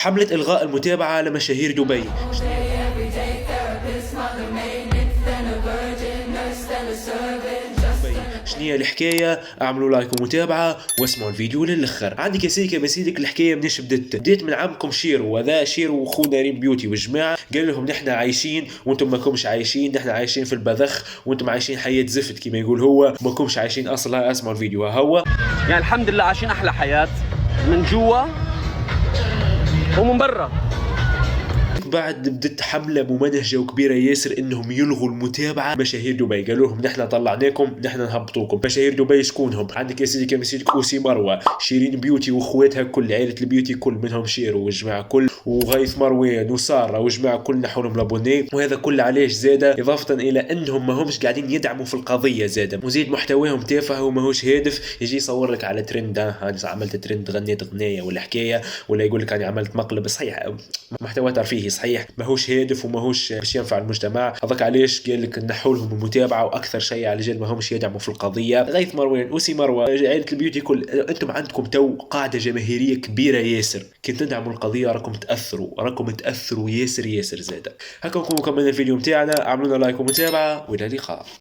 حملة إلغاء المتابعة لمشاهير دبي. شنية الحكاية؟ اعملوا لايك ومتابعة واسمعوا الفيديو للآخر. عندك يا سيدي بسيدك الحكاية منيش بديت من عمكم شيرو، وذا شيرو وخونا ريم بيوتي والجماعة قال لهم نحن عايشين وانتم ماكمش عايشين، نحن عايشين في البذخ وانتم عايشين حياة زفت كما يقول هو، ماكمش عايشين اصلا. اسمعوا الفيديو هو. يعني الحمد لله عايشين احلى حياة من جوا ومن برا. بعد بدت حملة ممنهجة وكبيرة ياسر انهم يلغوا المتابعة مشاهير دبي. قالوا لهم نحن طلعناكم، نحن نهبطوكم. مشاهير دبي شكونهم؟ عندك يا سيدي كما سيدك اوسي مروة، شيرين بيوتي واخواتها كل عائلة البيوتي كل منهم شيرو والجماعة كل، وغيث مروان وسارة والجماعة كل نحولهم لابوني. وهذا كل علاش زادة اضافة الى انهم ما همش قاعدين يدعموا في القضية زادة، وزيد محتواهم تافه وماهوش هادف. يجي يصور لك على ترند، انا عملت ترند غنيت اغنية ولا حكاية، ولا يقول لك انا عملت مقلب. صحيح محتوى ترفيهي صحيح، ماهوش هادف وماهوش باش ينفع المجتمع. هذاك علاش قال لك نحوا لهم المتابعه، واكثر شيء على جال ما همش يدعموا في القضيه. غيث مروان، اوسي مروه، عائله البيوتي كل، انتم عندكم تو قاعده جماهيريه كبيره ياسر، كي تدعموا القضيه راكم تاثروا ياسر ياسر زاده. هكا نكونوا كملنا الفيديو نتاعنا، اعملوا لنا لايك ومتابعه والى اللقاء.